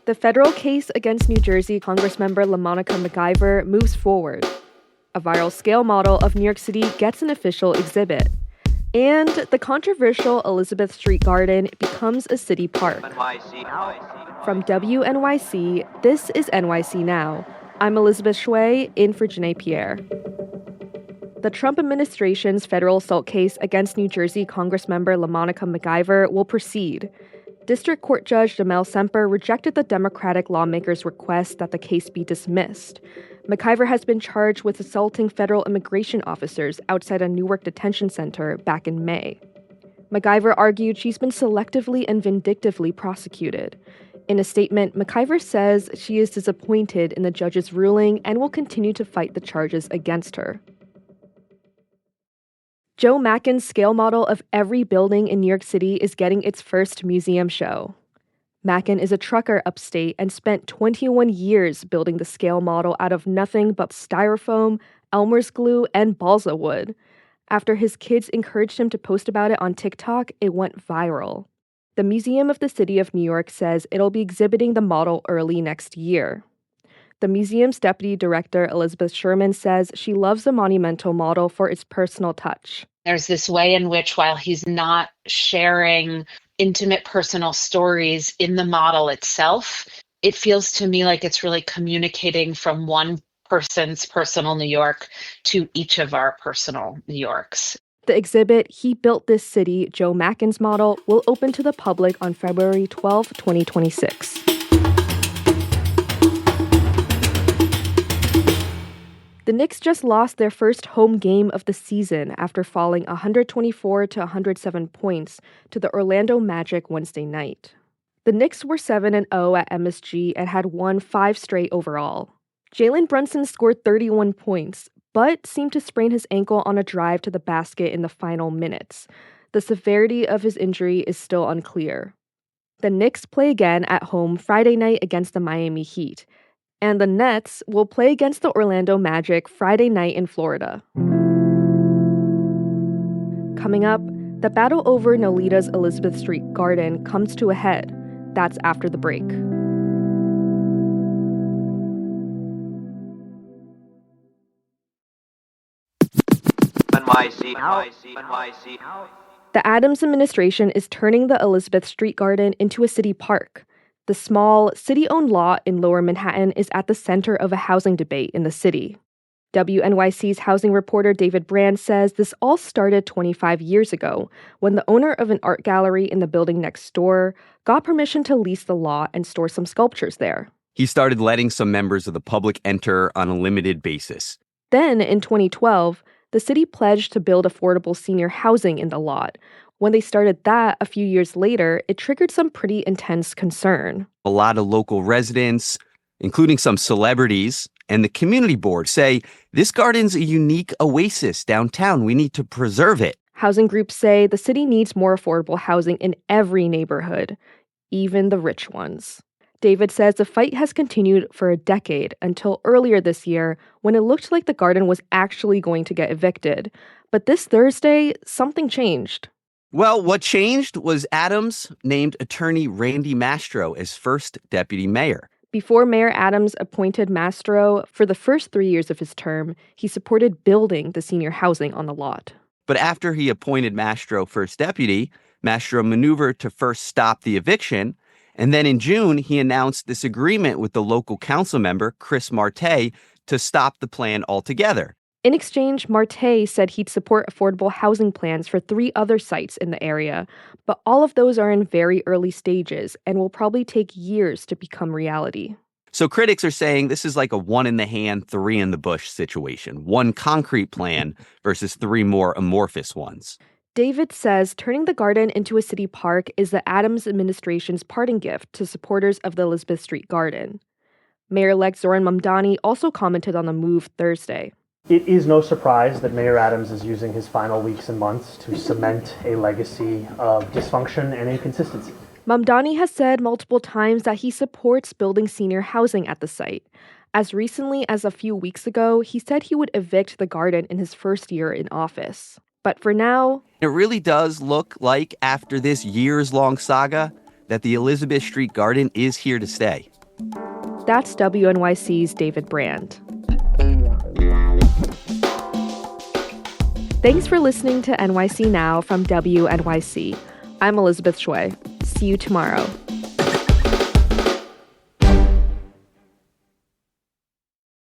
The federal case against New Jersey Congressmember Lamonica McIver moves forward. A viral scale model of New York City gets an official exhibit. And the controversial Elizabeth Street Garden becomes a city park. From WNYC, this is NYC Now. I'm Elizabeth Shui, in for Janae Pierre. The Trump administration's federal assault case against New Jersey Congressmember Lamonica McIver will proceed. District Court Judge Jamel Semper rejected the Democratic lawmaker's request that the case be dismissed. McIver has been charged with assaulting federal immigration officers outside a Newark detention center back in May. McIver argued she's been selectively and vindictively prosecuted. In a statement, McIver says she is disappointed in the judge's ruling and will continue to fight the charges against her. Joe Macin's scale model of every building in New York City is getting its first museum show. Macin is a trucker upstate and spent 21 years building the scale model out of nothing but styrofoam, Elmer's glue, and balsa wood. After his kids encouraged him to post about it on TikTok, it went viral. The Museum of the City of New York says it'll be exhibiting the model early next year. The museum's deputy director, Elizabeth Sherman, says she loves the monumental model for its personal touch. There's this way in which, while he's not sharing intimate personal stories in the model itself, it feels to me like it's really communicating from one person's personal New York to each of our personal New Yorks. The exhibit, He Built This City, Joe Macin's Model, will open to the public on February 12, 2026. The Knicks just lost their first home game of the season after falling 124 to 107 points to the Orlando Magic Wednesday night. The Knicks were 7-0 at MSG and had won 5 straight overall. Jalen Brunson scored 31 points, but seemed to sprain his ankle on a drive to the basket in the final minutes. The severity of his injury is still unclear. The Knicks play again at home Friday night against the Miami Heat. And the Nets will play against the Orlando Magic Friday night in Florida. Coming up, the battle over Nolita's Elizabeth Street Garden comes to a head. That's after the break. The Adams administration is turning the Elizabeth Street Garden into a city park. The small, city-owned lot in Lower Manhattan is at the center of a housing debate in the city. WNYC's housing reporter David Brand says this all started 25 years ago when the owner of an art gallery in the building next door got permission to lease the lot and store some sculptures there. He started letting some members of the public enter on a limited basis. Then, in 2012, the city pledged to build affordable senior housing in the lot. When they started that a few years later, it triggered some pretty intense concern. A lot of local residents, including some celebrities, and the community board say this garden's a unique oasis downtown. We need to preserve it. Housing groups say the city needs more affordable housing in every neighborhood, even the rich ones. David says the fight has continued for a decade until earlier this year when it looked like the garden was actually going to get evicted. But this Thursday, something changed. Well, what changed was Adams named attorney Randy Mastro as first deputy mayor. Before Mayor Adams appointed Mastro for the first 3 years of his term, he supported building the senior housing on the lot. But after he appointed Mastro first deputy, Mastro maneuvered to first stop the eviction. And then in June, he announced this agreement with the local council member, Chris Marte, to stop the plan altogether. In exchange, Marte said he'd support affordable housing plans for 3 other sites in the area, but all of those are in very early stages and will probably take years to become reality. So critics are saying this is like a 1 in the hand, 3 in the bush situation. 1 concrete plan versus 3 more amorphous ones. David says turning the garden into a city park is the Adams administration's parting gift to supporters of the Elizabeth Street Garden. Mayor-elect Zoran Mamdani also commented on the move Thursday. It is no surprise that Mayor Adams is using his final weeks and months to cement a legacy of dysfunction and inconsistency. Mamdani has said multiple times that he supports building senior housing at the site. As recently as a few weeks ago, he said he would evict the garden in his first year in office. But for now, it really does look like after this years-long saga that the Elizabeth Street Garden is here to stay. That's WNYC's David Brand. Thanks for listening to NYC Now from WNYC. I'm Elizabeth Shui. See you tomorrow.